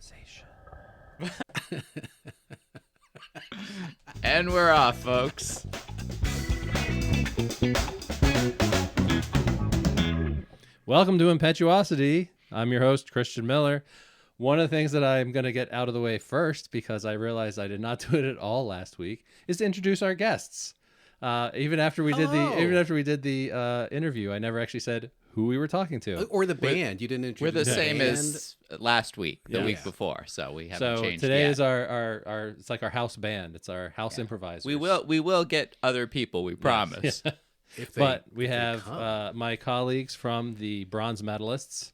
Improvisation. And we're off, folks. Welcome to Impetuosity. I'm your host, Christian Miller. One of the things that I'm going to get out of the way first, because I realized I did not do it at all last week, is to introduce our guests. Even after we did the interview, I never actually said who we were talking to. Or the band. You didn't introduce We're the the same band. as last week, the Yeah. week before, so we haven't So changed today yet. is our it's like our house band. It's our house improvisers. We will get other people, we promise. If they- But we if they have come. my colleagues from the bronze medalists,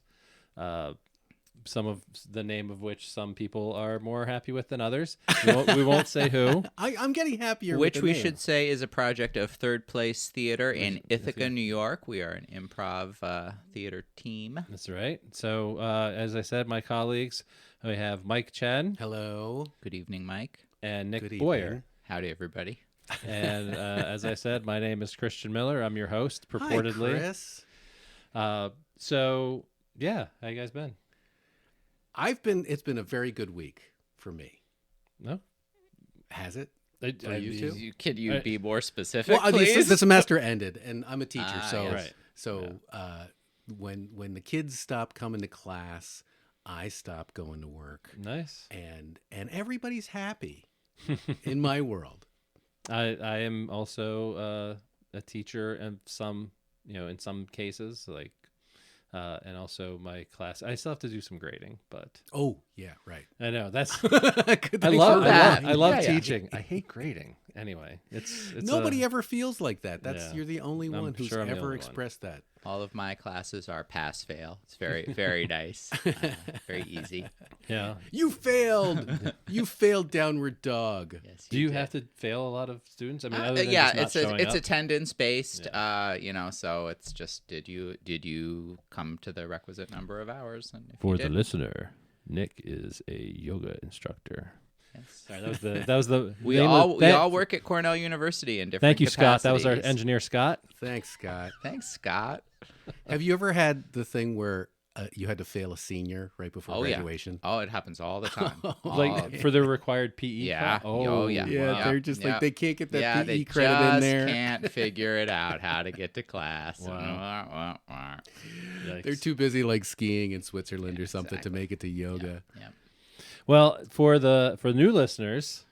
some of the name of which some people are more happy with than others. We won't say who. I'm getting happier Which with the we name. should say is a project of Third Place Theater in Ithaca, New York. We are an improv theater team. That's right. So as I said, my colleagues, we have Mike Chen Hello. Good evening, Mike. and Nick Good Boyer. evening. Howdy, everybody. And as I said, my name is Christian Miller. I'm your host, purportedly. Hi, Chris. So yeah, how you guys been? It's been a very good week for me. No, Has it? For you two? Can you be more specific, Well, please? the semester ended, and I'm a teacher, so yes. Right. so when the kids stop coming to class, I stop going to work, nice. and everybody's happy in my world. I am also a teacher, and in some cases, like, and also my class. I still have to do some grading, but Oh yeah, right. I know that's. Good I thing love for that. I love Yeah, yeah. teaching. I hate grading. Anyway, it's Nobody ever feels like that. That's Yeah. You're the only I'm one who's sure I'm the only ever one. expressed that. All of my classes are pass-fail. It's very, very nice. Very easy. Yeah. You failed. You failed, downward dog. Yes, Do you did. have to fail a lot of students? I mean, other than yeah, just not showing it's up? attendance based. So it's just did you come to the requisite number of hours? And if For you the did, listener, Nick is a yoga instructor. yes. Sorry, that was the we name all of- we all work at Cornell University in different. Thank you, Scott. That was our capacities. engineer, Scott. Thanks, Scott. Thanks, Scott. Have you ever had the thing where you had to fail a senior right before Oh, yeah. graduation? Oh, it happens all the time. Like for the required PE. Yeah. class? Oh, yeah. Yeah, Wow. they're just Yeah. like they can't get that yeah, PE they credit just in there. can't figure it out how to get to class. Wow. Yikes. They're too busy like skiing in Switzerland or something exactly. to make it to yoga. Yeah. Well, for new listeners,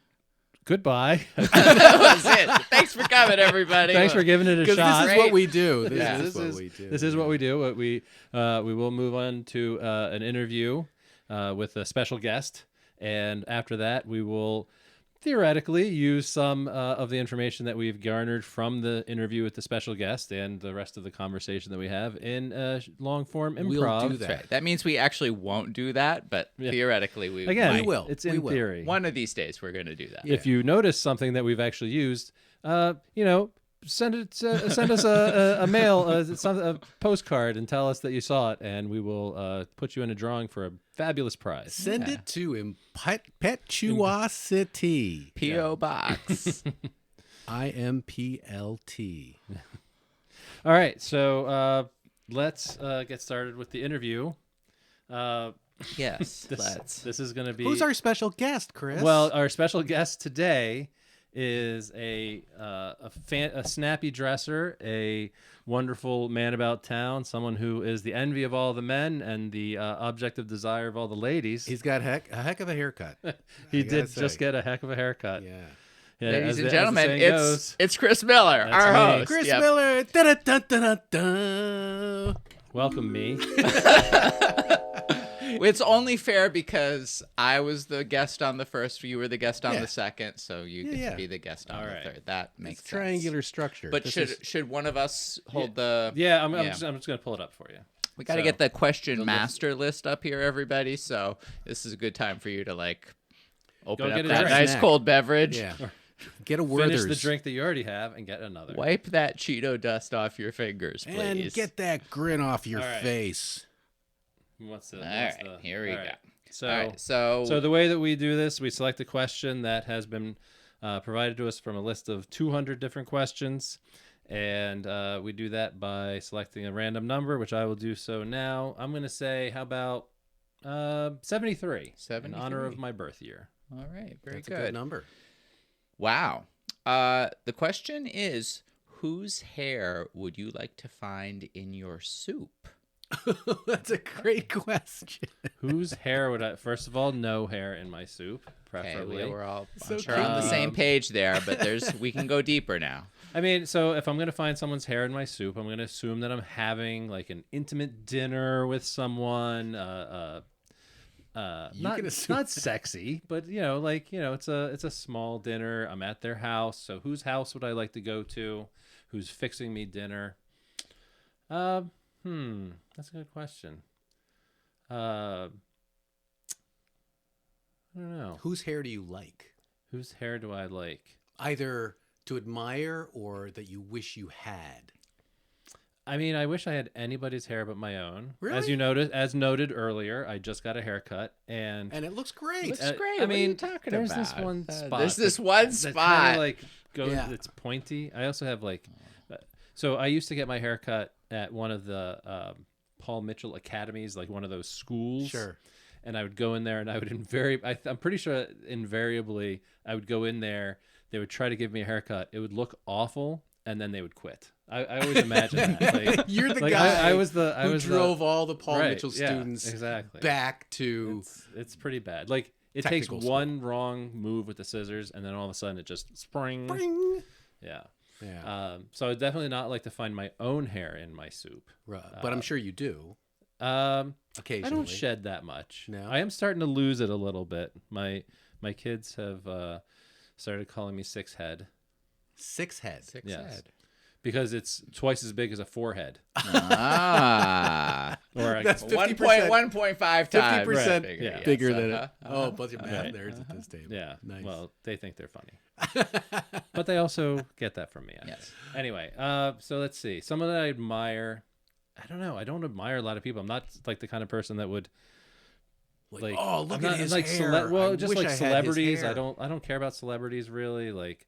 goodbye. That was it. Thanks for coming, everybody. Thanks for giving it a Because shot. this is what we do. This Yeah. is what we do. This is what we do. We will move on to an interview with a special guest, and after that, we will theoretically use some of the information that we've garnered from the interview with the special guest and the rest of the conversation that we have in long form improv. We'll do That's that. right. That means we actually won't do that, but Yeah. theoretically we Again, We will. It's We in will. theory. One of these days we're going to do that. Yeah. If you notice something that we've actually used, send us a mail, a postcard, and tell us that you saw it, and we will put you in a drawing for a fabulous prize. Send it to Impetuosity. P.O. Box. IMPLT. All right, so let's get started with the interview. Yes, let's. This is going to be Who's our special guest, Chris? well. Our special guest today is a snappy dresser, a wonderful man about town, someone who is the envy of all the men and the object of desire of all the ladies. he's got a heck of a haircut. He gotta did say. just get a heck of a haircut. Yeah. Yeah, Ladies as and the gentlemen, saying it's goes. Chris Miller, That's our me. host. Chris Yep. Miller. Da-da-da-da-da. Welcome me. It's only fair because I was the guest on the first, you were the guest on Yeah. the second, so you get Yeah. to be the guest on All the right. third. That makes It's sense. triangular structure. But This should is- should one of us hold the? Yeah, I'm Yeah. just going to pull it up for you. We got to So, get the question the master list up here, everybody. So this is a good time for you to open Go up get a that drink. nice Snack. cold beverage. yeah. Get a Finish Werther's the drink that you already have and get another. Wipe that Cheeto dust off your fingers, please. and get that grin off your All right. face. What's the, All what's right, the- here we all go. right. So, All right, so so the way that we do this, we select a question that has been provided to us from a list of 200 different questions. And we do that by selecting a random number, which I will do so now. I'm going to say, how about 73. In 73. honor of my birth year. All right, very That's a good good. number. Wow. The question is, whose hair would you like to find in your soup? That's a great question. Whose hair would I? First of all, no hair in my soup, Okay, preferably. we're all So I'm sure on the kinky. same page there, but we can go deeper now. I mean, so if I'm gonna find someone's hair in my soup, I'm gonna assume that I'm having like an intimate dinner with someone. You Not can assume not sexy, but it's a small dinner. I'm at their house, so whose house would I like to go to? Who's fixing me dinner? That's a good question. I don't know. Whose hair do you like? Whose hair do I like? Either to admire or that you wish you had. I mean, I wish I had anybody's hair but my own. Really? As noted earlier, I just got a haircut, and And it looks great. Looks Uh, great. I What are you mean, talking there's about? this one spot There's that- this one that spot. kind of like goes. Yeah. It's pointy. I also have like, so I used to get my haircut at one of the Paul Mitchell academies, like one of those schools. Sure. And I would go in there, and I would I'm pretty sure invariably I would go in there. They would try to give me a haircut. It would look awful, and then they would quit. I always imagine that. Like, You're the like, guy I was the who drove all the Paul right, Mitchell yeah, students exactly. back to It's pretty bad. Like it takes Technical school. one wrong move with the scissors, and then all of a sudden it just spring. Bring. Yeah. Yeah. So I'd definitely not like to find my own hair in my soup. Right. But I'm sure you do I occasionally. don't shed that much. No? I am starting to lose it a little bit. My kids have started calling me six head Six head. Six Yes. head. because it's twice as big as a forehead. Ah. Or That's 50%. 1.5 times 50% bigger, yeah. bigger yes, than uh-huh, it. Oh, a bunch of math Right. nerds at this table. yeah. Nice. Well, they think they're funny, but they also get that from me. I Yes. guess. Anyway, so let's see. Someone that I admire. I don't know. I don't admire a lot of people. I'm not like the kind of person that would like. oh, look I'm at not, his like hair. well, I just wish like I had his celebrities. hair. I don't care about celebrities really. Like,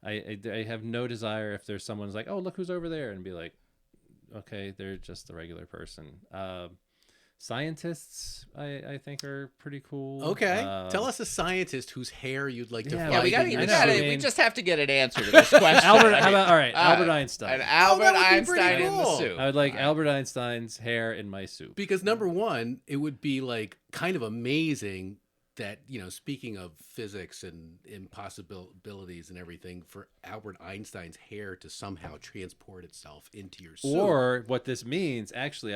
I have no desire if there's someone's like, oh, look who's over there, and be like, okay, they're just a regular person. Scientists, I think are pretty cool. Okay. Tell us a scientist whose hair you'd like to yeah, find. Yeah, we got in to. your I We know, got I to. soup. We mean- just have to get an answer to this question. Albert. I How mean, about all right? Albert Einstein. An Albert that would be pretty Einstein in the cool. soup. I would like Albert Einstein's hair in my soup. Because number one, it would be like kind of amazing that, speaking of physics and impossibilities and everything, for Albert Einstein's hair to somehow transport itself into your soup. Or what this means, actually,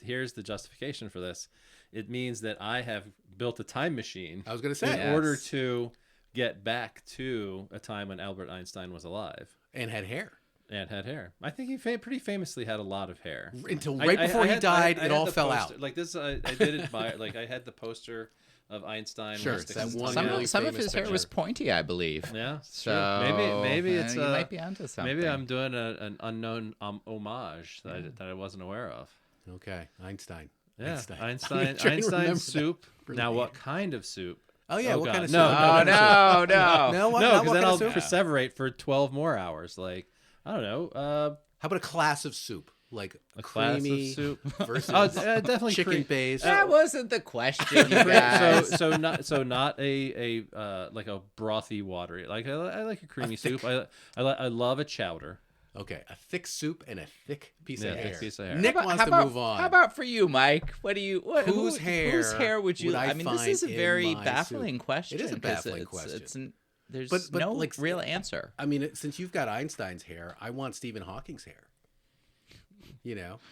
here's the justification for this. It means that I have built a time machine I was going to in say, Yeah. order to get back to a time when Albert Einstein was alive and had hair. and had hair. I think he pretty famously had a lot of hair. Until right before he died, it had all the fell poster- out. Like this, I did admire. Like I had the poster of Einstein. Sure, with it's sticking that his one tongue really out. Some of famous his hair was picture. pointy, I believe. Yeah, it's So true. Maybe it's you might be onto something. maybe I'm doing an unknown homage that I wasn't aware of. Okay, Einstein. Yeah, Einstein. Einstein. I'm trying to remember Einstein's soup. for Now, the what name. kind of soup? Oh, yeah, what God. kind of No, soup? no, Oh no, no! No, what, No, not because what then kind I'll of soup? perseverate for 12 more hours. Like, I don't know, How about a class of soup? Like a class creamy of soup. versus Oh, definitely chicken based. That wasn't the question, you guys. So not a like a brothy watery. Like I like a creamy soup. I love a chowder. Okay, a thick soup and a thick piece Yeah, of thick hair. piece of hair. Nick How wants about- to move on. How about for you, Mike? What do you? Whose hair would you? would I I mean, this is a find in very my baffling soup? question. It is a 'cause baffling question. There's But no like, real answer. I mean, since you've got Einstein's hair, I want Stephen Hawking's hair.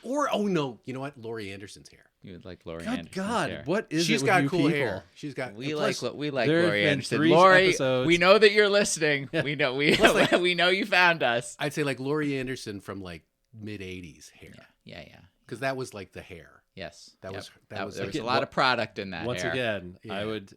Or oh no, you know what? Laurie Anderson's hair. You would like Laurie Good Anderson's God, hair. what is She's it with got you cool people? hair. She's got. We and like plus- we like there have Laurie been Anderson. 3 Laurie, episodes. we know that you're listening. We know we know you found us. I'd say like Laurie Anderson from like mid '80s hair, Yeah. because that was like the hair. Yes. That Yep. was- that There was was like- a lot of product in that Once hair. again, Yeah. I would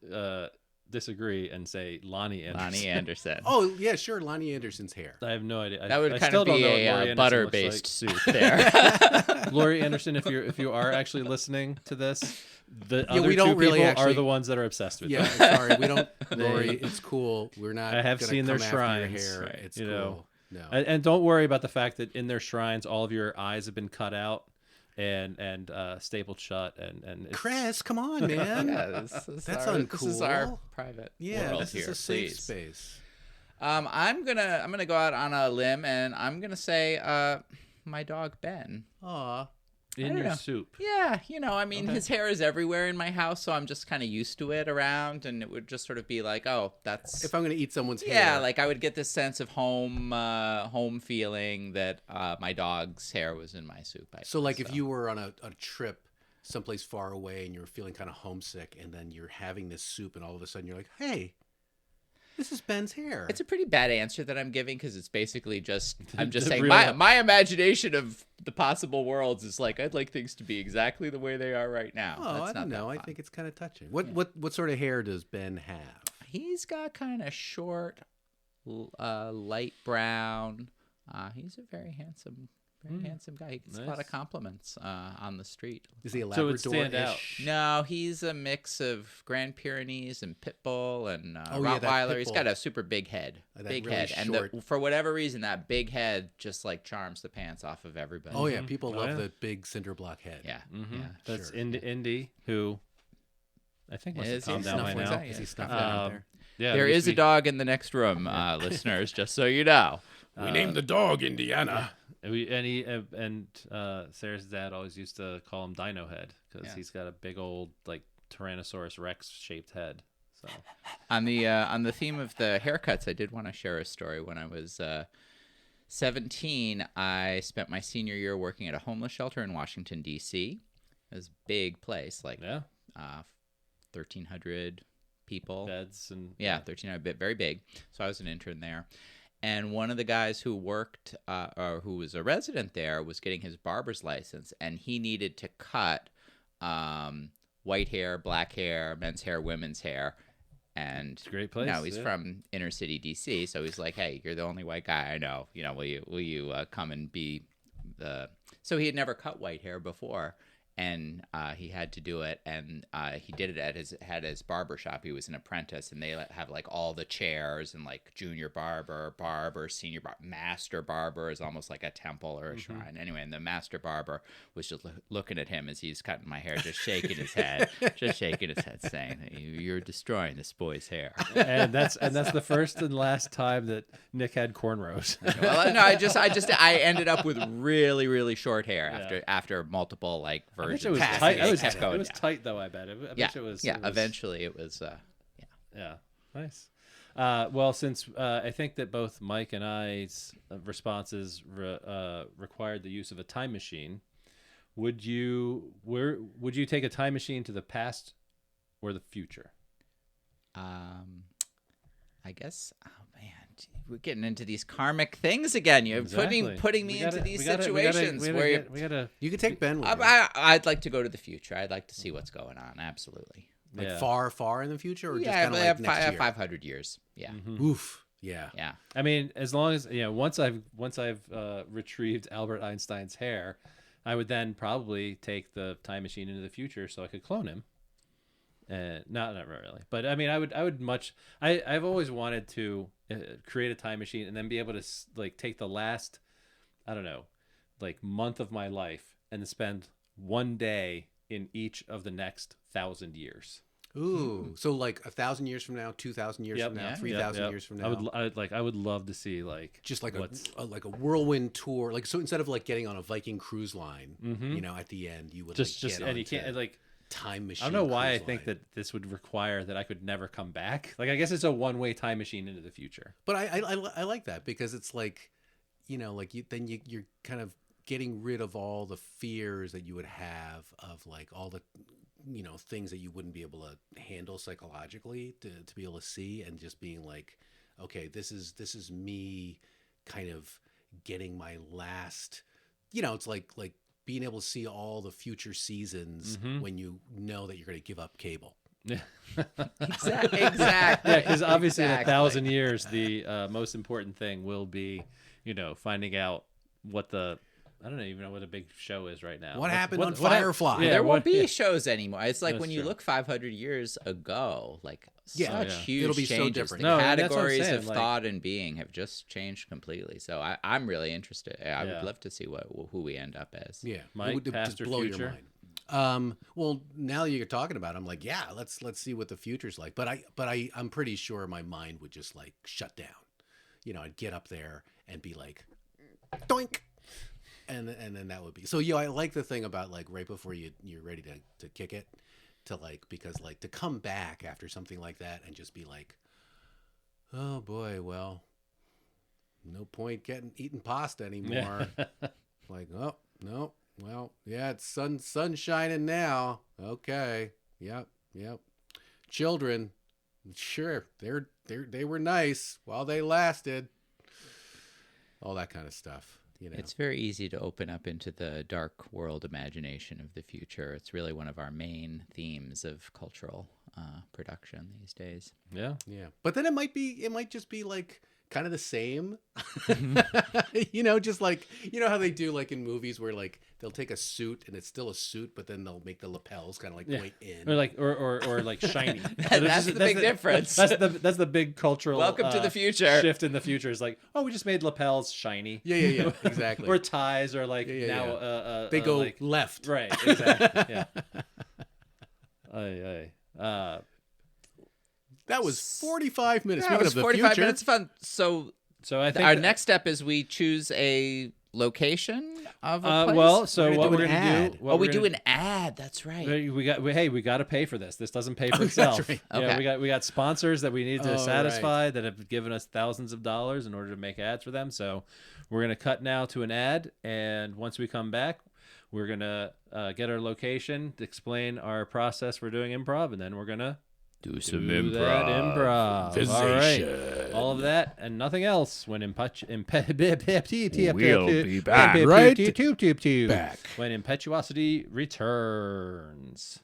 disagree and say Lonnie Anderson. Lonnie Anderson. Oh yeah, sure, Lonnie Anderson's hair. I have no idea. That would I kind still of don't be know what a Laurie Anderson butter-based looks soup there. like. Laurie Anderson, if you are actually listening to this, the Yeah, other we don't two really people actually- are the ones that are obsessed with Yeah, them. sorry, we don't. Lori, it's cool. We're not. I have gonna seen their come after your shrines, hair. right, It's you cool. know. No. And don't worry about the fact that in their shrines, all of your eyes have been cut out. and stapled shut, and it's, Chris, come on, man. Yeah, this is That's This is our uncool. private Yeah, world this here. is a safe Please. space. I'm gonna go out on a limb, and I'm gonna say my dog Ben. Aw. in don't your know. soup. Yeah, I mean, Okay. his hair is everywhere in my house, so I'm just kind of used to it around, and it would just sort of be like, oh, that's If I'm gonna eat someone's yeah, hair, like I would get this sense of home feeling that my dog's hair was in my soup. so like if you were on a trip someplace far away and you're feeling kind of homesick, and then you're having this soup, and all of a sudden you're like, hey, this is Ben's hair. It's a pretty bad answer that I'm giving because it's basically just I'm just The saying real- my imagination of the possible worlds is like I'd like things to be exactly the way they are right now. Oh, That's I not don't that know. I fun. think it's kind of touching. What sort of hair does Ben have? He's got kind of short, light brown. He's a very handsome guy. He gets a lot of Nice. compliments on the street. Is he a So it would stand out. Labrador-ish? No, he's a mix of Grand Pyrenees and Pit Bull and Oh, yeah, that Rottweiler. Pit He's Bull. got a super big head. That Big really head. And short- for whatever reason, that big head just like charms the pants off of everybody. Oh yeah, people Oh, love yeah. the big cinder block head. Yeah. Mm-hmm. Yeah. That's sure. Indy, who I think must have Is he calmed down by snuffling? now. Yeah, Is he it's snuffling not out Um, there? Yeah, There used is to a be- dog in the next room, listeners, just so you know. We named the dog Indiana. And Sarah's dad always used to call him Dino Head because Yeah. he's got a big old like Tyrannosaurus Rex shaped head. So On the theme of the haircuts, I did want to share a story. When I was 17, I spent my senior year working at a homeless shelter in Washington, D.C. It was a big place, like yeah, 1,300 people. beds and Yeah, 1,300, very big. So I was an intern there. And one of the guys who worked, or who was a resident there, was getting his barber's license, and he needed to cut white hair, black hair, men's hair, women's hair. And It's a great place, No, he's yeah. from inner city DC, so he's like, "Hey, you're the only white guy I know. Will you come and be the?" So he had never cut white hair before, and he had to do it, and he did it at his barber shop. He was an apprentice, and they have like all the chairs and like junior barber, senior barber, master barber is almost like a temple or a shrine. Anyway, and the master barber was just looking at him as he's cutting my hair, just shaking his head, saying, "You're destroying this boy's hair." and that's the first and last time that Nick had cornrows. Well, no, I ended up with really, really short hair after multiple like I versions. wish it was Passing tight. it It was, kept going it was down. tight though. I bet. I Yeah, wish it was. yeah. it was- Eventually, it was. Yeah, nice. Well, since I think that both Mike and I's responses required the use of a time machine, would you take a time machine to the past or the future? I guess. Oh man, we're getting into these karmic things again. You're Exactly. putting me We into gotta- these we gotta- situations where you. we gotta You can take Ben with you. I'd like to go to the future. I'd like to see what's going on. Absolutely. Like yeah. far in the future, or just Yeah, kind of I like have next year? 500 years. Yeah, Oof. Yeah. yeah. I mean, as long as once I've retrieved Albert Einstein's hair, I would then probably take the time machine into the future so I could clone him. Not really, but I mean, I've always wanted to create a time machine and then be able to like take the last, I don't know, like month of my life and spend one day in each of the next 1,000 years. Ooh. So like 1,000 years from now, 2,000 years Yep. from now, Yeah. 3,000 Yep. years from now. I would love to see like just like what's a whirlwind tour. Like, so instead of like getting on a Viking cruise line, at the end you would just like, get and you onto can't like. time machine. I don't know why I cruise think line. that this would require that I could never come back. Like, I guess it's a one-way time machine into the future. But I like that because it's like, like you're kind of getting rid of all the fears that you would have of like all the, things that you wouldn't be able to handle psychologically to be able to see, and just being like, okay, this is me kind of getting my last, it's like being able to see all the future seasons when you know that you're going to give up cable. Exactly. Yeah, because obviously in Exactly. 1,000 years, the most important thing will be, finding out what the I don't even know what a big show is right now. What happened on what hap- Firefly? Yeah, There won't what- be yeah. shows anymore. It's like That's when you true. look 500 years ago, like Yeah. such Yeah. huge It'll be so changes. different. The No, and that's what I'm categories saying, of like- thought and being have just changed completely. So I'm really interested. I Yeah. would love to see who we end up as. Yeah, Mike, it would just past or blow future? your mind. Well, now you're talking about it, I'm like, yeah, let's see what the future's like. But I'm pretty sure my mind would just like shut down. You know, I'd get up there and be like, doink, and then that would be so. I like the thing about like right before you're ready to kick it, to like, because like to come back after something like that and just be like, oh boy, well, no point eating pasta anymore. Like, oh no, well, yeah, it's sun shining now. Okay, yep. Children, sure, they were nice while they lasted. All that kind of stuff, you know. It's very easy to open up into the dark world imagination of the future. It's really one of our main themes of cultural production these days. Yeah. Yeah, but then it might just be like kind of the same. You know, just like, you know how they do like in movies where like they'll take a suit and it's still a suit, but then they'll make the lapels kind of like point in. Or like or like shiny. That's the big difference. That's the big cultural Welcome to the future. shift in the future. Is like, oh, we just made lapels shiny. Yeah, exactly. Or ties are like Yeah, now they go like, left. right, exactly. Yeah. Aye. That was 45 minutes. That Speaking was of the 45 future, minutes of fun. So So I think our next step is we choose a location of a place. well, so We're gonna what do we're an gonna ad. do? Oh, we do an ad. That's right. We got to pay for this. This doesn't pay for that's itself. right. Yeah, Okay. we got sponsors that we need to Oh, satisfy that have given us thousands of dollars in order to make ads for them. So we're gonna cut now to an ad, and once we come back, we're gonna get our location, explain our process for doing improv, and then we're gonna Do do that improv. All right, all of that and nothing else when We'll be back right back when impetuosity returns.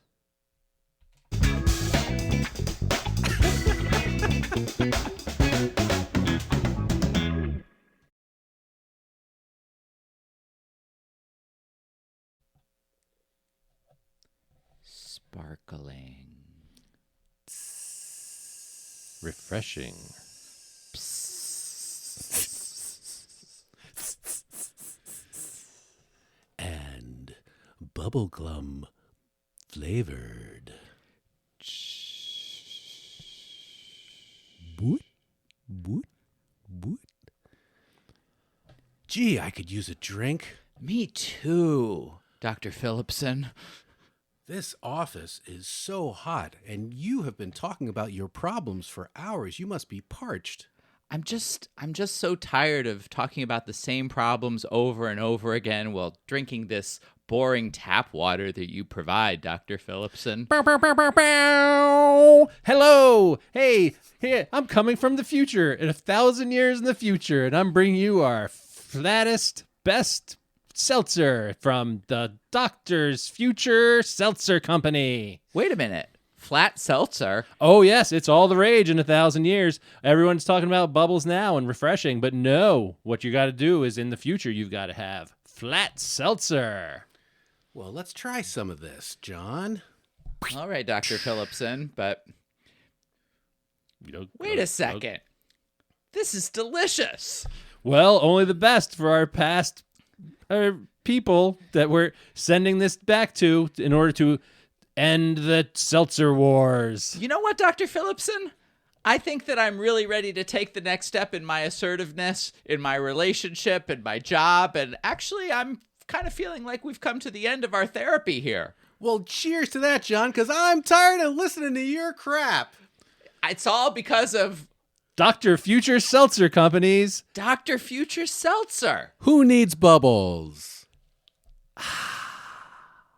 Sparkling. Refreshing. and bubblegum flavored. Boot, boot, boot. Gee, I could use a drink. Me too, Dr. Phillipson. This office is so hot, and you have been talking about your problems for hours. You must be parched. I'm just so tired of talking about the same problems over and over again while drinking this boring tap water that you provide, Dr. Phillipson. Bow, bow, bow, bow, bow. Hello. Hey, I'm coming from the future in 1,000 years in the future, and I'm bringing you our flattest, best seltzer from the Doctor's Future Seltzer Company. Wait a minute. Flat seltzer? Oh, yes, it's all the rage in 1,000 years. Everyone's talking about bubbles now and refreshing, but no, what you got to do is in the future, you've got to have flat seltzer. Well, let's try some of this, John. All right, Dr. Phillipson, but wait a second. This is delicious. Well, only the best for our past people that we're sending this back to in order to end the seltzer wars. You know what, Dr. Phillipson? I think that I'm really ready to take the next step in my assertiveness, in my relationship, in my job, and actually I'm kind of feeling like we've come to the end of our therapy here. Well, cheers to that, John, because I'm tired of listening to your crap. It's all because of Dr. Future Seltzer Companies. Dr. Future Seltzer. Who needs bubbles?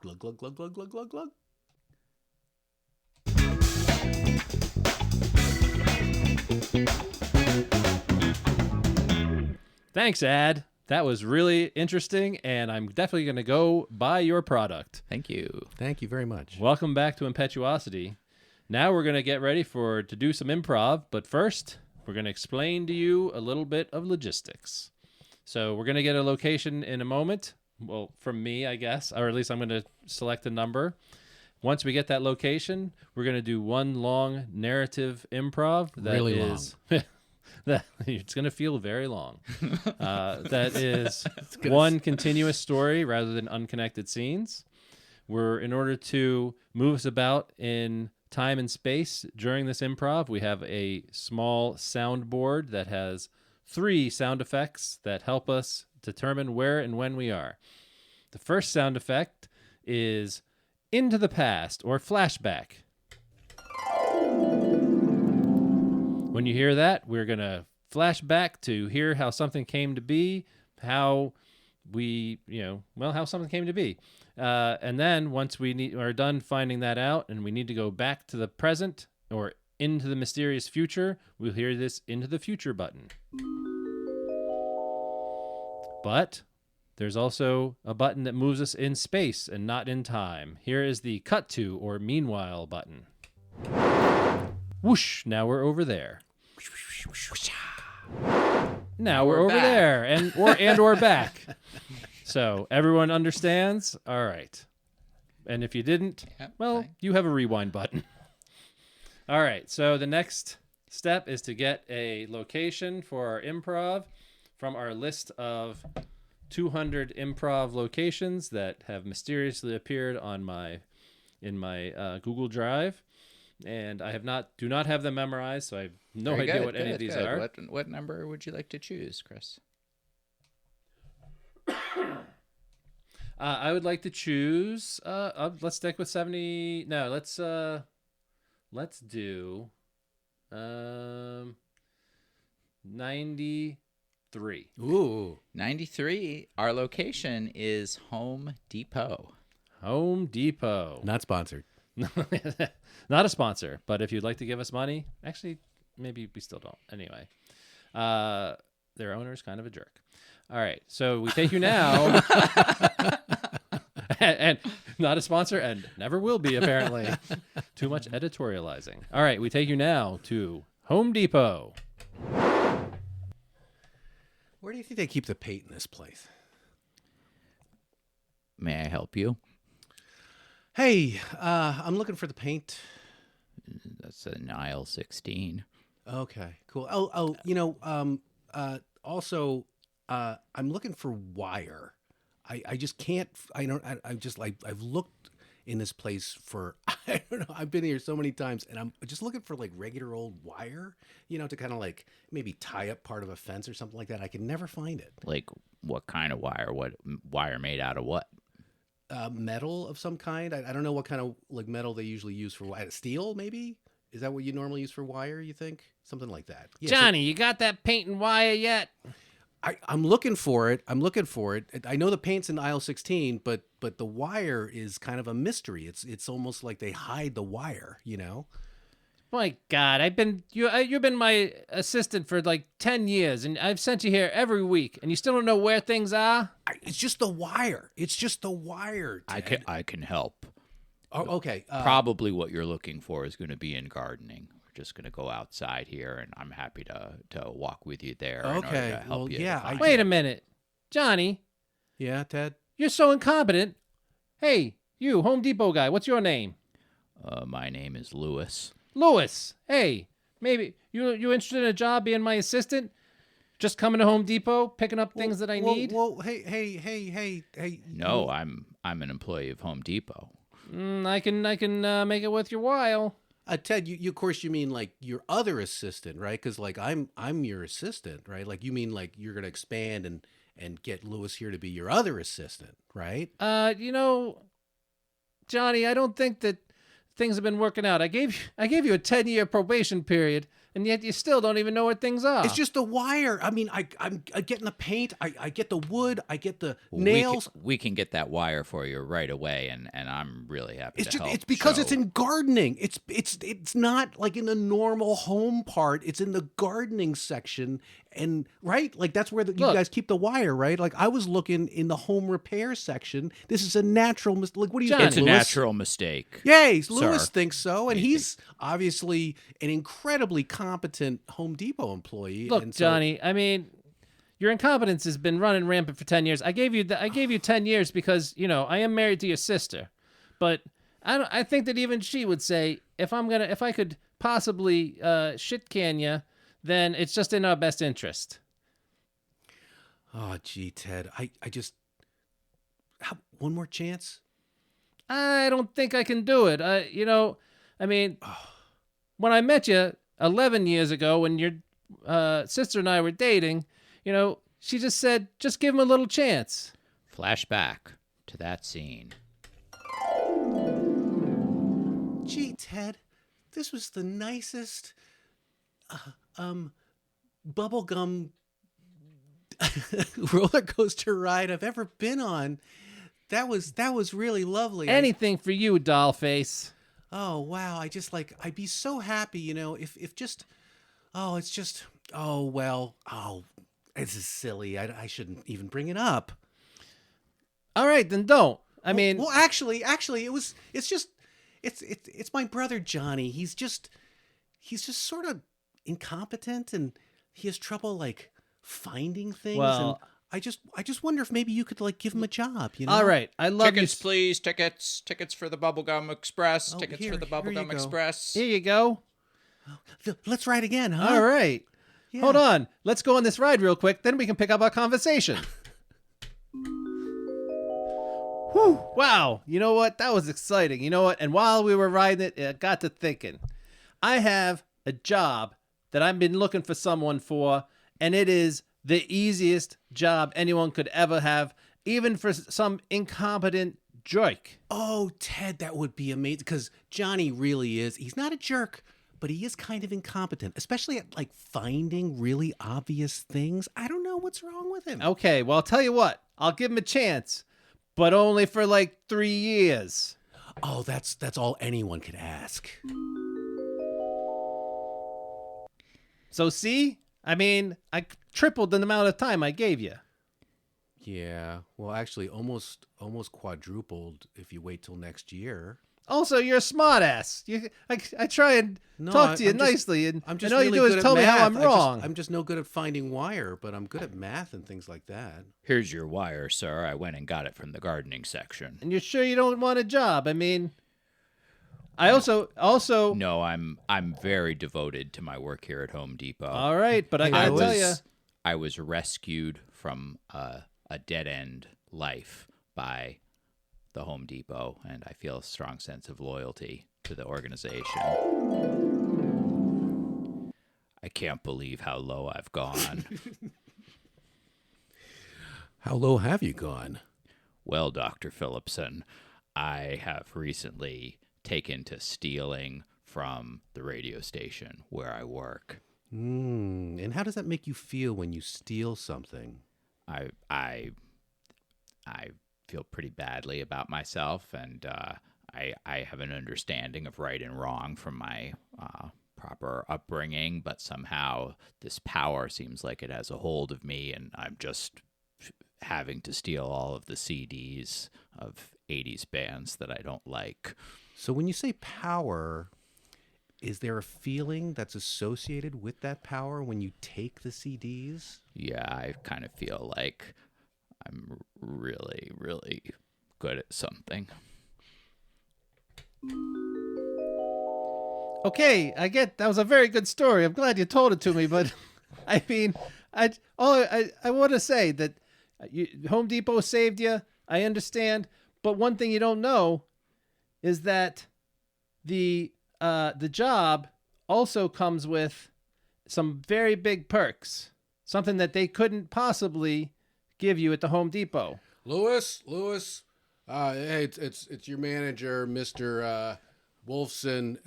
Glug, glug, glug, glug, glug, glug, glug. Thanks, Ad. That was really interesting, and I'm definitely going to go buy your product. Thank you. Thank you very much. Welcome back to Impetuosity. Now we're going to get ready to do some improv, but first, we're going to explain to you a little bit of logistics. So we're going to get a location in a moment, well, from me, I guess, or at least I'm going to select a number. Once we get that location, we're going to do one long narrative improv that Really is that it's going to feel very long. That is one continuous story rather than unconnected scenes. In order to move us about in time and space during this improv, we have a small soundboard that has 3 sound effects that help us determine where and when we are. The first sound effect is into the past or flashback. When you hear that, we're going to flash back to hear how something came to be, how something came to be. And then once we are done finding that out and we need to go back to the present or into the mysterious future, we'll hear this into the future button. But there's also a button that moves us in space and not in time. Here is the cut to or meanwhile button. Whoosh, now we're over there. Now we're over back. there and back. So everyone understands? All right. And if you didn't, Yep, well, fine. you have a rewind button. All right. So the next step is to get a location for our improv from our list of 200 improv locations that have mysteriously appeared in my Google Drive, and I do not have them memorized, so I have no Very idea good, what any of good, these good. are. What number would you like to choose, Chris? I would like to choose. Let's stick with 70. No, let's do 93. Ooh. 93. Our location is Home Depot. Home Depot. Not sponsored. Not a sponsor, but if you'd like to give us money, actually, maybe we still don't. Anyway, their owner's kind of a jerk. All right, so we take you now, and not a sponsor, and never will be apparently. Too much editorializing. All right, we take you now to Home Depot. Where do you think they keep the paint in this place? May I help you? Hey, I'm looking for the paint. That's an aisle 16. Okay, cool. Also, I'm looking for wire. I just can't. I've looked in this place for, I don't know, I've been here so many times, and I'm just looking for like regular old wire, to kind of like maybe tie up part of a fence or something like that. I can never find it. Like what kind of wire? What wire made out of what? Metal of some kind. I don't know what kind of like metal they usually use for wire. Steel, maybe? Is that what you normally use for wire, you think? Something like that. Yeah, Johnny, you got that paint and wire yet? I'm looking for it. I know the paint's in aisle 16, but the wire is kind of a mystery. It's almost like they hide the wire, My God, you've been my assistant for like 10 years, and I've sent you here every week, and you still don't know where things are? It's just the wire. It's just the wire, Ted. I can help. Oh, okay. Probably what you're looking for is going to be in gardening. We're just going to go outside here, and I'm happy to walk with you there in order Okay, to help well, you. yeah, to find Wait it. a minute. Johnny, Yeah, Ted? you're so incompetent. Hey, you, Home Depot guy, what's your name? My name is Lewis. Louis. Hey, maybe you interested in a job being my assistant? Just coming to Home Depot, picking up things that I need? Well, hey. No, I'm an employee of Home Depot. I can make it worth your while. Ted, you of course you mean like your other assistant, right? Because like I'm your assistant, right? Like you mean like you're gonna expand and get Lewis here to be your other assistant, right? Johnny, I don't think that things have been working out. I gave you a 10-year probation period, and yet you still don't even know where things are. It's just the wire. I mean, I'm getting the paint. I get the wood. I get the nails. We can get that wire for you right away, and I'm really happy to help. It's because So- it's in gardening. It's not like in the normal home part. It's in the gardening section, and right, like that's where you Look. guys keep the wire, right? Like I was looking in the home repair section. This is a natural like what do you Johnny. think, It's a Lewis? natural mistake. Yay, Sir. Lewis thinks so, and Maybe. he's obviously an incredibly competent Home Depot employee. Look, and so, Johnny, I mean, your incompetence has been running rampant for 10 years. I gave you 10 years because, I am married to your sister. But I think that even she would say, if I could possibly shit can you, then it's just in our best interest. Oh, gee, Ted, I just one more chance. I don't think I can do it. When I met you 11 years ago, when your sister and I were dating, she just said, just give him a little chance. Flashback to that scene. Gee, Ted, this was the nicest bubblegum roller coaster ride I've ever been on. That was really lovely. Anything for you, doll face. Oh, wow. I'd be so happy, if just, it's just, this is silly. I shouldn't even bring it up. All right, then don't. Well, actually, it's my brother, Johnny. He's just sort of incompetent, and he has trouble, like, finding things. Well, and I just wonder if maybe you could, like, give him a job, All right, I love Tickets, you. please. Tickets for the Bubblegum Express. Oh, Tickets here for the you Bubblegum go. Express. Here you go. Let's ride again, huh? All right. Yeah. Hold on. Let's go on this ride real quick. Then we can pick up our conversation. Whew. Wow. You know what? That was exciting. You know what? And while we were riding it, I got to thinking. I have a job that I've been looking for someone for, and it is the easiest job anyone could ever have, even for some incompetent jerk. Oh, Ted, that would be amazing, because Johnny really is. He's not a jerk, but he is kind of incompetent, especially at, like, finding really obvious things. I don't know what's wrong with him. Okay, well, I'll tell you what. I'll give him a chance, but only for like 3 years. Oh, that's all anyone could ask. So see? I tripled the amount of time I gave you. Yeah, well, actually, almost quadrupled if you wait till next year. Also, you're a smartass. I try and No, talk to you I'm just- nicely, and I'm just all really you do good is at tell me how math. I'm wrong. I'm just no good at finding wire, but I'm good at math and things like that. Here's your wire, sir. I went and got it from the gardening section. And you're sure you don't want a job? I also. No, I'm very devoted to my work here at Home Depot. All right, but I Hey, gotta Louis. tell you. I was rescued from a dead end life by the Home Depot, and I feel a strong sense of loyalty to the organization. I can't believe how low I've gone. How low have you gone? Well, Dr. Phillipson, I have recently taken to stealing from the radio station where I work. And how does that make you feel when you steal something? I feel pretty badly about myself, and I have an understanding of right and wrong from my proper upbringing, but somehow this power seems like it has a hold of me, and I'm just having to steal all of the CDs of 80s bands that I don't like. So when you say power, is there a feeling that's associated with that power when you take the CDs? Yeah, I kind of feel like I'm really, really good at something. Okay, I get that was a very good story. I'm glad you told it to me, but I want to say that Home Depot saved you. I understand, but one thing you don't know is that the job also comes with some very big perks, something that they couldn't possibly give you at the Home Depot. Louis, hey, it's your manager, Mr. Wolfson.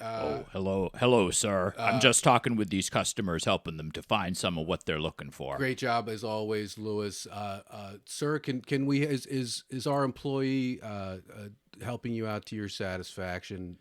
Hello, sir. I'm just talking with these customers, helping them to find some of what they're looking for. Great job as always, Louis. Sir, can we is our employee helping you out to your satisfaction?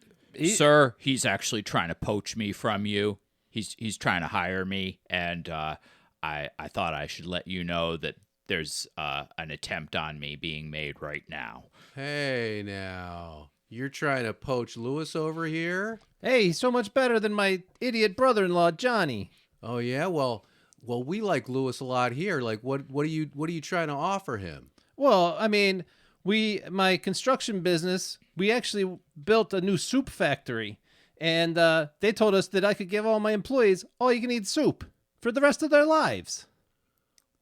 Sir, he's actually trying to poach me from you. He's trying to hire me, and I thought I should let you know that there's an attempt on me being made right now. Hey, now. You're trying to poach Louis over here? Hey, he's so much better than my idiot brother-in-law, Johnny. Oh, yeah? Well, Well, we like Lewis a lot here. Like, what are you trying to offer him? Well, I mean, my construction business, we actually built a new soup factory, and they told us that I could give all my employees all you can eat soup for the rest of their lives.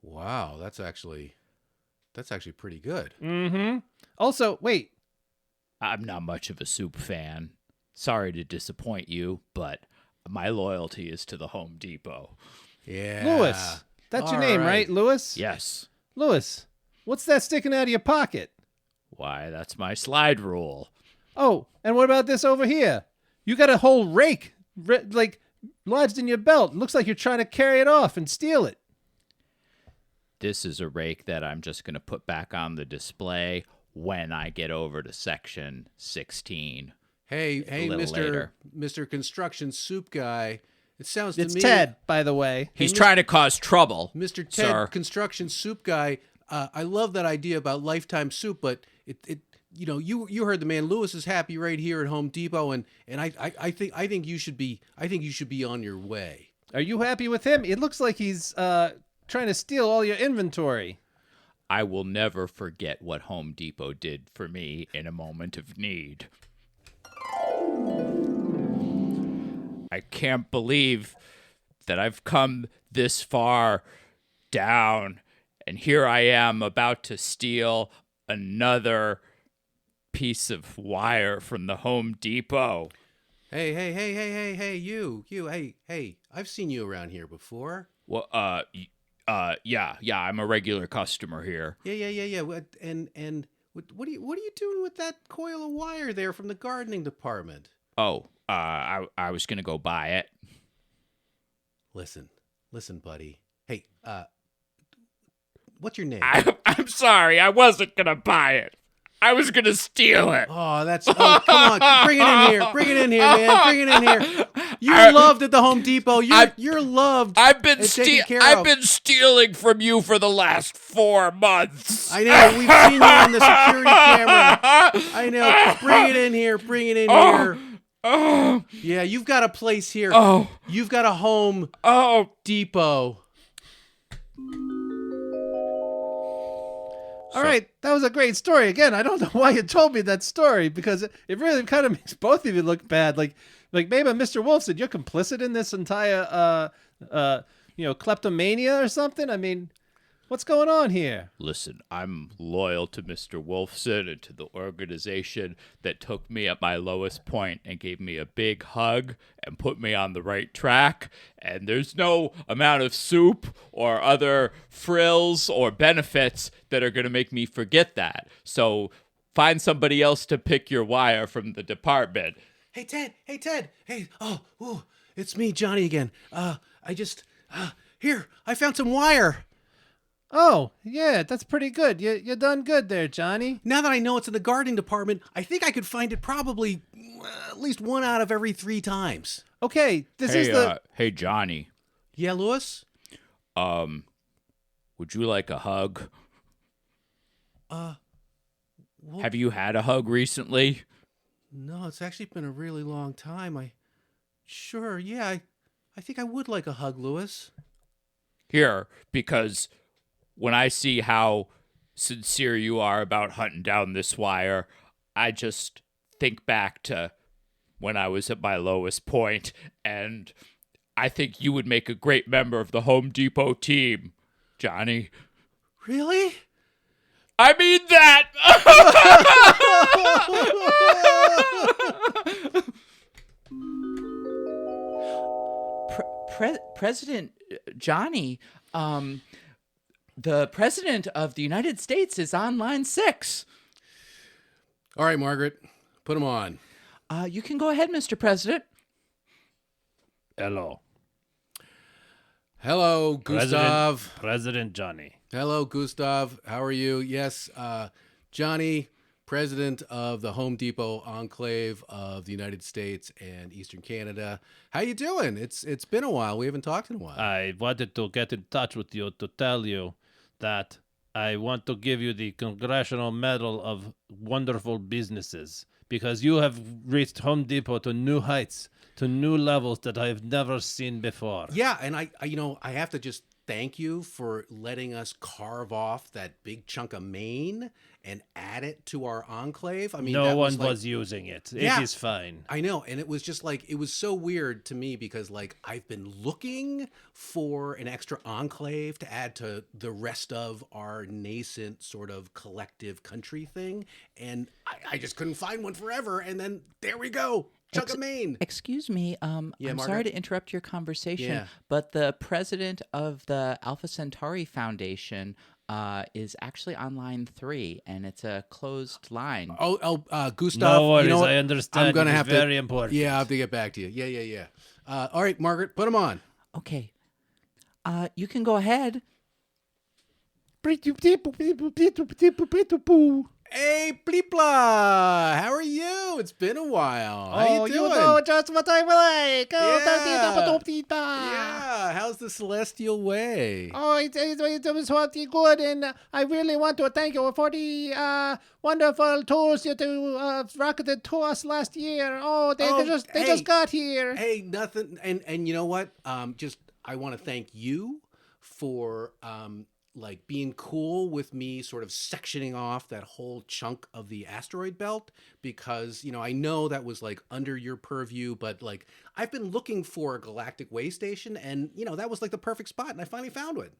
Wow, that's actually pretty good. Mm-hmm. Also, wait, I'm not much of a soup fan. Sorry to disappoint you, but my loyalty is to the Home Depot. Yeah, Lewis. That's your All name, right. right, Lewis? Yes. Lewis, what's that sticking out of your pocket? Why, that's my slide rule. Oh, and what about this over here? You got a whole rake, like, lodged in your belt. Looks like you're trying to carry it off and steal it. This is a rake that I'm just going to put back on the display when I get over to section 16. Hey, little Mister later. Mister Construction Soup Guy. It sounds to It's me, Ted, by the way. He's trying to cause trouble. Mr. Ted, sir. Construction Soup Guy. I love that idea about lifetime soup, but you heard the man. Lewis is happy right here at Home Depot, and I think you should be on your way. Are you happy with him? It looks like he's trying to steal all your inventory. I will never forget what Home Depot did for me in a moment of need. I can't believe that I've come this far down, and here I am about to steal another piece of wire from the Home Depot. Hey, you, hey, I've seen you around here before. Well, yeah, I'm a regular customer here. Yeah. What are you doing with that coil of wire there from the gardening department? Oh, I was gonna go buy it. Listen, buddy. Hey, what's your name? I'm sorry, I wasn't gonna buy it. I was gonna steal it. Oh, come on, bring it in here, man, bring it in here. You're loved at the Home Depot. You're loved. I've been and taken care I've of. been stealing from you for the last 4 months. I know. We've seen you on the security camera. I know. Bring it in here. Here. Oh, Yeah, you've got a place here. oh, You've got a Home oh. Depot. All right, that was a great story. Again, I don't know why you told me that story because it really kind of makes both of you look bad. Like maybe Mr. Wolfson, you're complicit in this entire kleptomania or something. I mean, what's going on here? Listen, I'm loyal to Mr. Wolfson and to the organization that took me at my lowest point and gave me a big hug and put me on the right track. And there's no amount of soup or other frills or benefits that are going to make me forget that. So find somebody else to pick your wire from the department. Hey, Ted. Hey, ooh, it's me, Johnny again. Here, I found some wire. Oh, yeah, that's pretty good. You done good there, Johnny. Now that I know it's in the gardening department, I think I could find it probably at least 1 out of every 3 times. Okay, this is the... Hey, Johnny, Yeah, Lewis? would you like a hug? Well, Have you had a hug recently? no, it's actually been a really long time. I think I would like a hug, Lewis. Here, because when I see how sincere you are about hunting down this wire, I just think back to when I was at my lowest point, and I think you would make a great member of the Home Depot team, Johnny. Really? I mean that! President Johnny, the President of the United States is on line 6. All right, Margaret, put him on. You can go ahead, Mr. President. Hello. Hello, Gustav. President Johnny. Hello, Gustav. How are you? Yes, Johnny, President of the Home Depot Enclave of the United States and Eastern Canada. How you doing? It's been a while. We haven't talked in a while. I wanted to get in touch with you to tell you that I want to give you the Congressional Medal of Wonderful Businesses because you have reached Home Depot to new heights, to new levels that I have never seen before. Yeah, and I have to just thank you for letting us carve off that big chunk of Maine and add it to our enclave. I mean, No that one was, like, was using it. Yeah. It is fine. I know, and it was just like it was so weird to me because like I've been looking for an extra enclave to add to the rest of our nascent sort of collective country thing, and I just couldn't find one forever. And then there we go, chunk of Maine. Excuse me, Yeah, I'm Margaret? sorry to interrupt your conversation, Yeah. but the president of the Alpha Centauri Foundation is actually on line 3, and it's a closed line. Gustav. No worries, you know what? I understand. I'm gonna It is have very to. important. Yeah, I have to get back to you. Yeah. All right, Margaret, put them on. Okay. You can go ahead. Hey, Blipla, how are you? It's been a while. How you doing? just what I like. Yeah, how's the celestial way? Oh, it was pretty good, and I really want to thank you for the wonderful tools you rocketed to us last year. Oh, they hey. just got here. Hey, nothing. And you know what? I want to thank you for like being cool with me sort of sectioning off that whole chunk of the asteroid belt, because I know that was like under your purview, but like I've been looking for a galactic way station, and that was like the perfect spot, and I finally found one.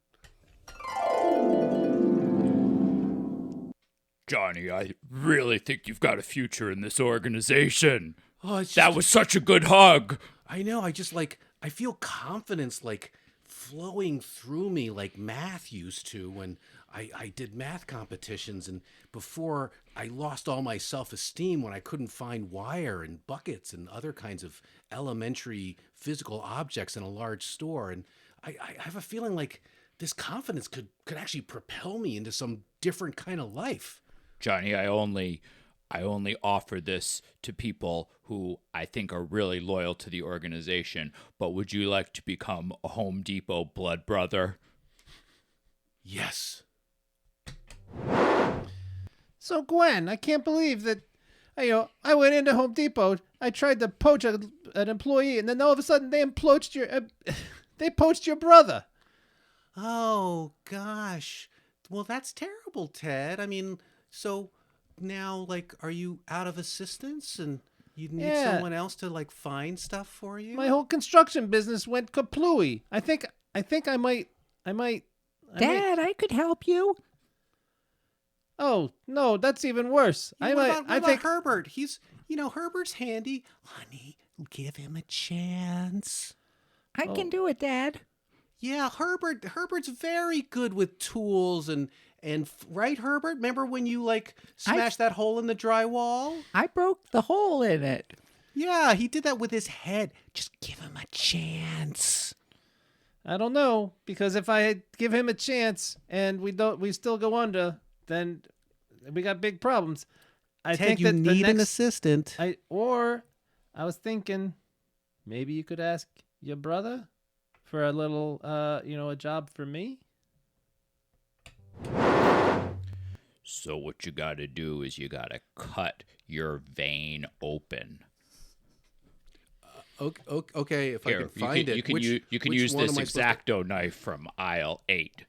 Johnny, I really think you've got a future in this organization. Oh, it's That just, was such a good hug. I know. I just like I feel confidence like flowing through me like math used to when I did math competitions, and before I lost all my self-esteem when I couldn't find wire and buckets and other kinds of elementary physical objects in a large store. And I have a feeling like this confidence could actually propel me into some different kind of life. Johnny, I only offer this to people who I think are really loyal to the organization, but would you like to become a Home Depot blood brother? Yes. So Gwen, I can't believe that. I went into Home Depot. I tried to poach an employee, and then all of a sudden they poached your brother. Oh gosh. Well, that's terrible, Ted. I mean, so now, like, are you out of assistance and you need Yeah. someone else to like find stuff for you? My whole construction business went kaplooey. I think I might. Dad, I could help you. Oh no, that's even worse. Yeah, what about Herbert? He's, Herbert's handy. Honey, give him a chance. I can do it, Dad. Yeah, Herbert's very good with tools and right, Herbert? Remember when you like smashed that hole in the drywall? I broke the hole in it. Yeah, he did that with his head. Just give him a chance. I don't know, because if I give him a chance and we still go under, then we got big problems. I Ted, think you that the need an next, assistant. I was thinking maybe you could ask your brother for a little a job for me. So what you gotta do is you gotta cut your vein open. Okay, if I Here, can find it. you can Which use one this am I supposed X-Acto knife from aisle 8. to-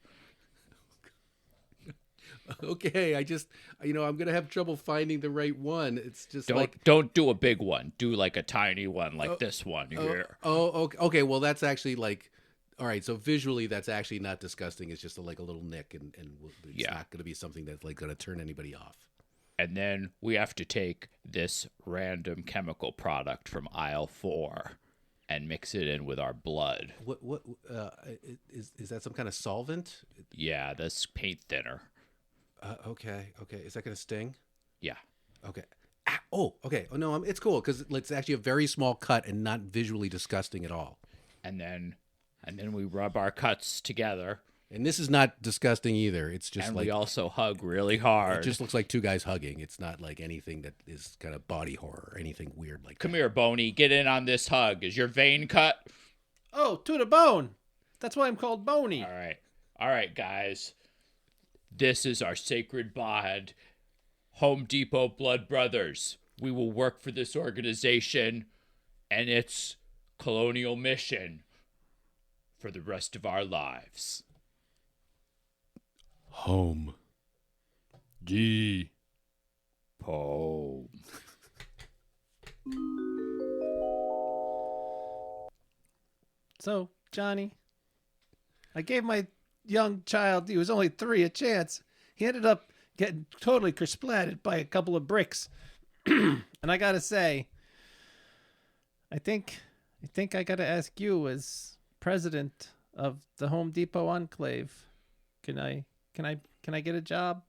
Okay, I'm gonna have trouble finding the right one. It's just Don't do a big one. Do like a tiny one, like this one here. Okay. Well, that's actually like, all right. So visually, that's actually not disgusting. It's just like a little nick, and it's not gonna be something that's like gonna turn anybody off. And then we have to take this random chemical product from aisle 4 and mix it in with our blood. What is that? Some kind of solvent? Yeah, this paint thinner. Okay. Is that gonna sting? Yeah. Okay. Okay. Oh no, it's cool because it's actually a very small cut and not visually disgusting at all. And then we rub our cuts together, And this is not disgusting either. It's just and like we also hug really it hard. just looks like two guys hugging. It's not like anything that is kind of body horror or anything weird like Come that. here, Boney. Get in on this hug. Is your vein cut? Oh, to the bone. That's why I'm called Boney. All right, guys. This is our sacred bond, Home Depot Blood Brothers. We will work for this organization and its colonial mission for the rest of our lives. Home. G. Po. So, Johnny, I gave my young child, he was only 3, a chance. He ended up getting totally kersplatted by a couple of bricks. And I gotta say, I think I gotta ask you as president of the Home Depot Enclave, can I get a job?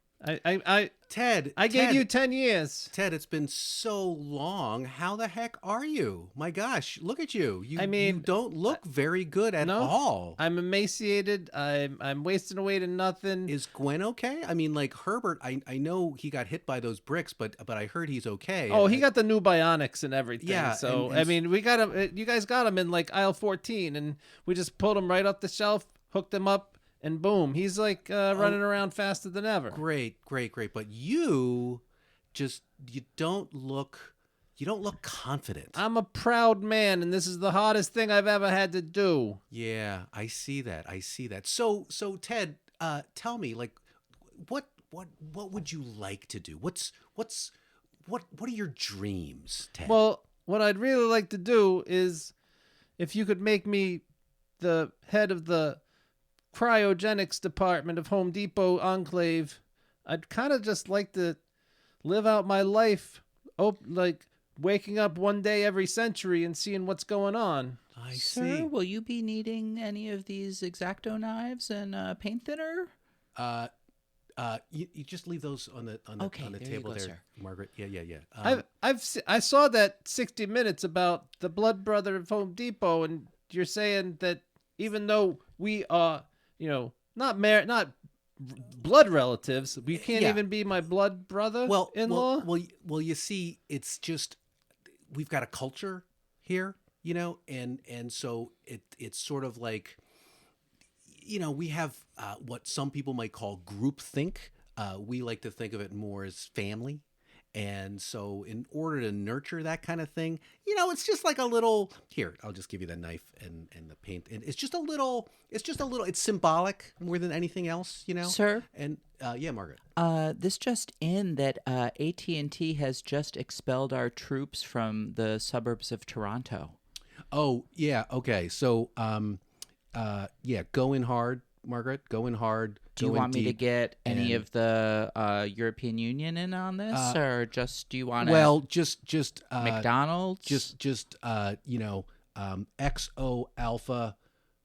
Ted, I gave Ted, you 10 years. Ted, it's been so long. How the heck are you? My gosh, look at you. You, I mean, you don't look very good at no, all. I'm emaciated. I'm wasting away to nothing. Is Gwen okay? I mean, like Herbert, I know he got hit by those bricks, but I heard he's okay. Oh, he got the new bionics and everything. Yeah, So and I mean, we got him. You guys got him in like aisle 14, and we just pulled him right off the shelf, hooked him up, and boom, he's like running around faster than ever. Great. But you don't look confident. I'm a proud man, and this is the hardest thing I've ever had to do. Yeah, I see that. So Ted, tell me, like, what would you like to do? What are your dreams, Ted? Well, what I'd really like to do is, if you could make me the head of the cryogenics department of Home Depot Enclave, I'd kind of just like to live out my life, like waking up one day every century and seeing what's going on. I Sir, see. will you be needing any of these X-Acto knives and paint thinner? You just leave those on the Okay, on the there you table go, there, sir. Margaret. Yeah. I saw that 60 Minutes about the blood brother of Home Depot, and you're saying that even though we are, not blood relatives, we can't Yeah. even be my blood brother in-law. Well, you see, it's just we've got a culture here, and so it's sort of like, we have what some people might call groupthink. We like to think of it more as family. And so in order to nurture that kind of thing, it's just like a little, here, I'll just give you the knife and the paint. And it's symbolic more than anything else, Sir? And yeah, Margaret. This just in that AT&T has just expelled our troops from the suburbs of Toronto. Oh, yeah. Okay. So, yeah, go in hard, Margaret. Go in hard. Do you go in want me to deep, get any and- of the European Union in on this, or just do you want to? Well, just McDonald's. just XO Alpha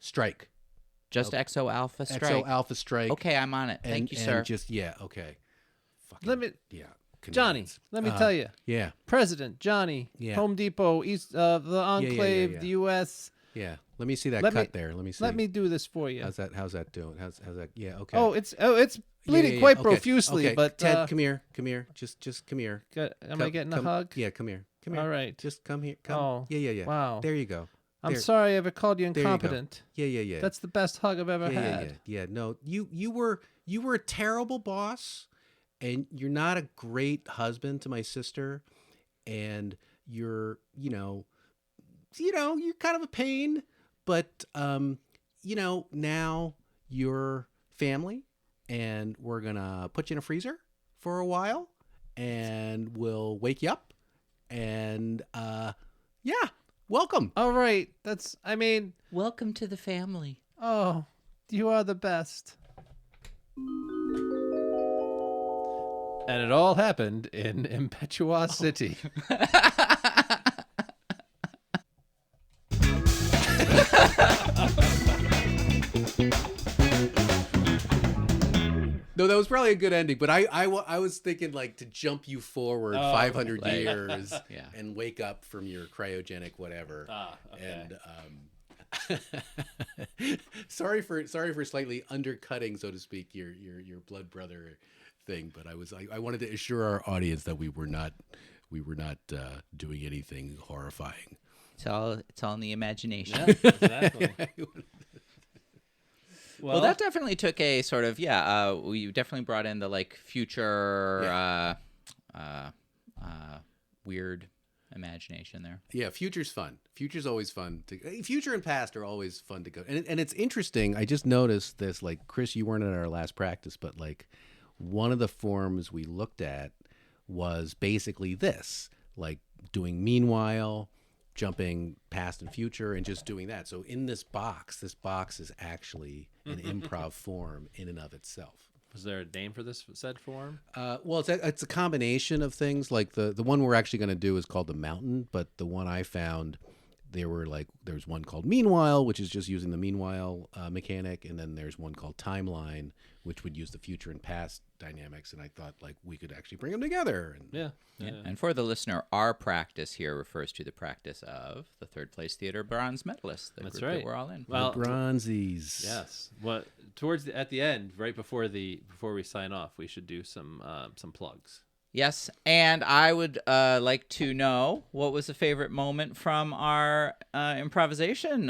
Strike. Just XO Alpha Strike. XO Alpha Strike. Okay, I'm on it. Thank you, sir. Okay. Fucking, Let me- yeah. Johnny, Canadians. let me tell you, Yeah. President Johnny, Yeah. Home Depot, East, the Enclave, yeah. the U.S. Yeah. Let me see that Let cut me- there. Let me see. Let me do this for you. How's that doing? How's that? Yeah. Okay. Oh, it's bleeding Yeah. quite Okay. profusely, Okay. but Ted, come here. Just come here. am I getting a hug? Yeah. Come here. Come here. All right. Just come here. Come. Oh, Yeah. wow. There you go. I'm There- sorry I ever called you There you go. incompetent. Yeah. That's the best hug I've ever had. Yeah. No, you were a terrible boss, and you're not a great husband to my sister, and you're you're kind of a pain, but now you're family, and we're gonna put you in a freezer for a while, and we'll wake you up, and yeah, welcome. All right. Welcome to the family. Oh, you are the best. And it all happened in Impetuosity. No, that was probably a good ending, but I was thinking like to jump you forward 500 like- years Yeah. and wake up from your cryogenic whatever. Okay. And sorry for slightly undercutting, so to speak, your blood brother thing, but I wanted to assure our audience that we were not doing anything horrifying. It's all in the imagination. Yeah, exactly. Well, that definitely took a sort of we definitely brought in the like future weird imagination there. Yeah, future's fun. Future's always fun. Future and past are always fun to go. And it's interesting. I just noticed this. Like, Chris, you weren't at our last practice, but like one of the forms we looked at was basically this, like doing meanwhile, jumping past and future, and just doing that. So in this box is actually an improv form in and of itself. Was there a name for this said form? Well, it's a combination of things. Like the one we're actually going to do is called the Mountain, but the one I found, there's one called Meanwhile, which is just using the meanwhile mechanic, and then there's one called Timeline, which would use the future and past dynamics. And I thought like we could actually bring them together. And Yeah. And for the listener, our practice here refers to the practice of the third place theater bronze medalists. The That's group right. that we're all in. Well, Bronzies. yes. What at the end, right before we sign off, we should do some plugs. Yes, and I would like to know what was the favorite moment from our improvisation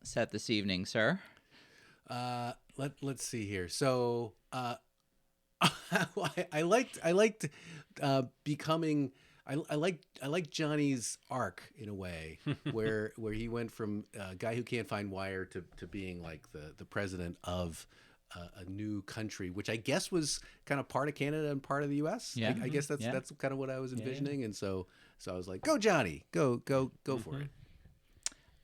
set this evening, sir. Let's see here. So I liked becoming. I like Johnny's arc in a way, where he went from a guy who can't find wire to being like the president of a new country, which I guess was kind of part of Canada and part of the U.S. Yeah. I guess that's Yeah. that's kind of what I was envisioning, and so I was like, go Johnny, go for it.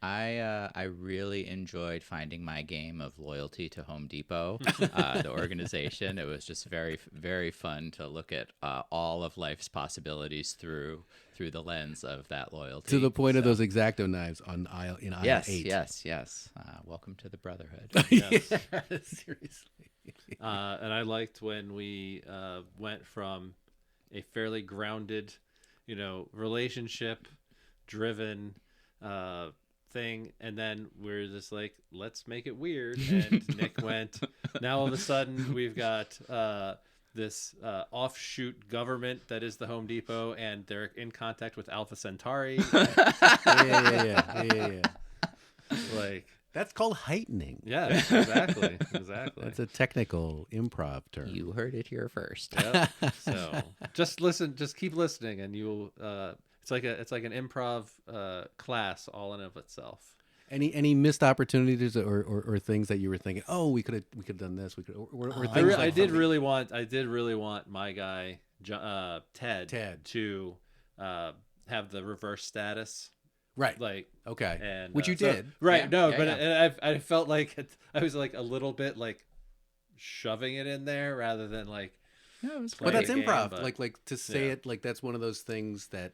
I really enjoyed finding my game of loyalty to Home Depot, the organization. It was just very, very fun to look at all of life's possibilities through the lens of that loyalty. To the point of So- those X-Acto knives in aisle Yes, 8. yes. Welcome to the Brotherhood. Yes. Seriously. And I liked when we went from a fairly grounded, relationship-driven thing, and then we're just like, let's make it weird. And Nick went, now all of a sudden we've got this offshoot government that is the Home Depot, and they're in contact with Alpha Centauri. Yeah. Like, That's called heightening. yeah, exactly. That's a technical improv term. You heard it here first. Yep. So just listen, just keep listening, and you'll. It's like an improv class all in of itself. Any missed opportunities or things that you were thinking, oh, we could have done this, or I things like did really want my guy Ted Ted. to have the reverse status, right. like, Okay. and Which you so- did. right? Yeah, No, yeah, but yeah. I felt like I was like a little bit like shoving it in there rather than like. No, it was But play that's a game, improv. but- Like to say yeah. it like that's one of those things that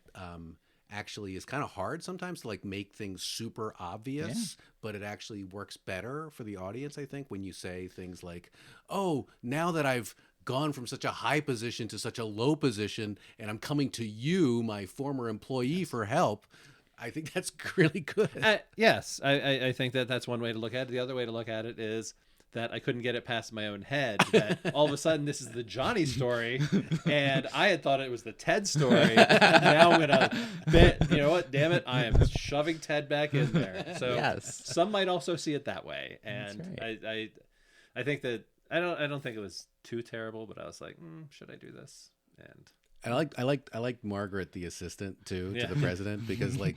actually is kind of hard sometimes to like make things super obvious, but it actually works better for the audience, I think, when you say things like, "Oh, now that I've gone from such a high position to such a low position and I'm coming to you, my former employee, for help." I think that's really good. Yes, I think that's one way to look at it. The other way to look at it is that I couldn't get it past my own head. That all of a sudden this is the Johnny story, and I had thought it was the Ted story. Now I'm gonna bet. You know what? Damn it! I am shoving Ted back in there. So Yes. some might also see it that way, and That's I think that I don't think it was too terrible, but I was like, should I do this? And I liked Margaret, the assistant, too, Yeah. to the president, because like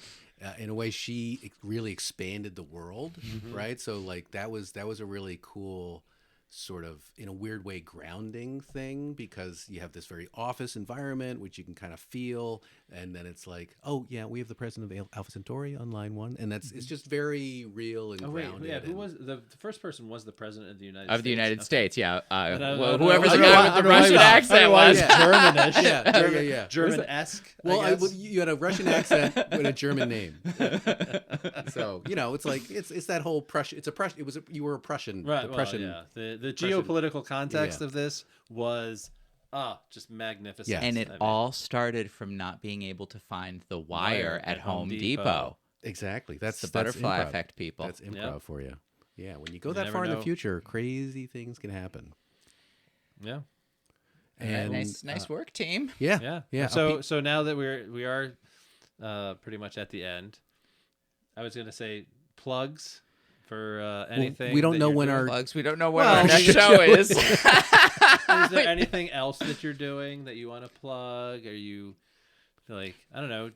in a way she really expanded the world, right? So like that was a really cool sort of, in a weird way, grounding thing, because you have this very office environment which you can kind of feel, and then it's like, oh yeah, we have the president of Alpha Centauri on line 1, and it's just very real and oh wait, grounded. yeah, who and- was the first person? Was the president of the United States? Of the United Okay. States, yeah. I Whoever the don't know guy why- with I the don't know why Russian you- accent I don't know why was. you Germanish. Yeah. German-esque. Well, I guess. you had a Russian accent with a German name, so it's like it's that whole Prussian. It's a Prussian. You were a Prussian, Right. the Well, Prussian. yeah. The Prussian- geopolitical context Yeah. of this was just magnificent. Yes. And it I mean, all started from not being able to find the wire at Home Depot. Exactly. That's The that's butterfly improv. effect, people. That's improv Yep. for you. Yeah, when you go You that never far in know. the future, crazy things can happen. Yeah. And Nice work, team. yeah. So now that we are pretty much at the end, I was gonna say plugs for anything. we don't that know you're when doing. our Plugs. We don't know what Well, our next we show should- is. Is there anything else that you're doing that you want to plug? Are you Like, I don't know.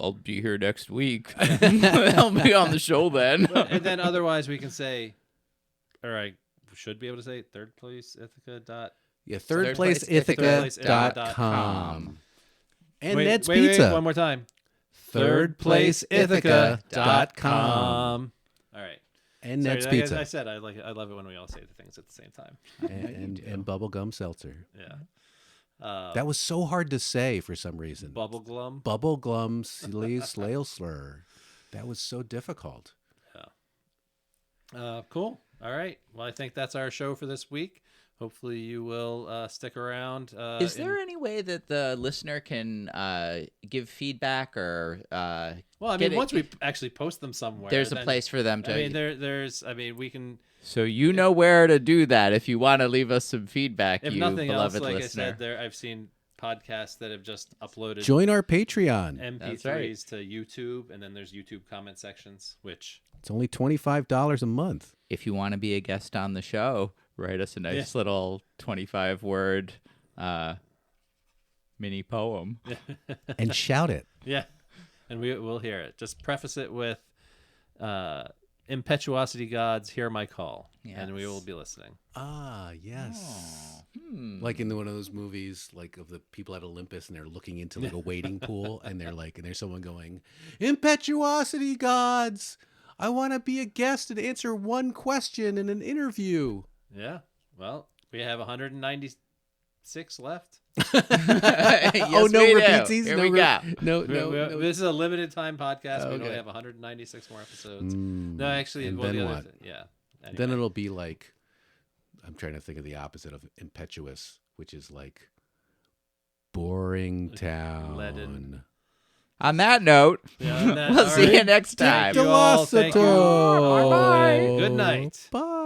I'll be here next week. I'll be on the show then. And then otherwise we can say, all right, we should be able to say third place Ithaca dot. Yeah, thirdplaceithaca.com. thirdplaceithaca.com. And Wait, Ned's wait, Pizza. Wait, one more time. thirdplaceithaca.com. All right. And Sorry, Ned's like Pizza. I said, I love it when we all say the things at the same time. and Bubblegum Seltzer. Yeah. That was so hard to say for some reason. Bubble glum. Bubblegum Slur. That was so difficult. Cool. All right. Well, I think that's our show for this week. Hopefully you will stick around. Is there any way that the listener can give feedback or? Well, I get mean, it- once we actually post them somewhere, There's a then- place for them to. I mean, we can. So you know where to do that if you want to leave us some feedback, If you nothing else, beloved like listener. I said, I've seen podcasts that have just uploaded Join our Patreon. That's MP3s to YouTube, and then there's YouTube comment sections, which It's only $25 a month. If you want to be a guest on the show, write us a nice little 25-word mini poem. And shout it. yeah, and we'll hear it. Just preface it with impetuosity gods, hear my call, and we Yes. will be listening. Ah, yes. Like in one of those movies, like of the people at Olympus, and they're looking into like a wading pool, and there's someone going, "Impetuosity gods, I want to be a guest and answer one question in an interview." Yeah. Well, we have 196 left. Oh, no we do. repeatsies? Here No we re- go. No, We- no, we- no. This is a limited time podcast. We Okay. only have 196 more episodes. Mm. No, actually, And well, then the what? other yeah. Anyway. Then it'll be like, I'm trying to think of the opposite of impetuous, which is like boring town. Leaden. On that note, Yeah, and that- we'll all see you right. next time. you all. Thank you. Bye. Good night. Bye.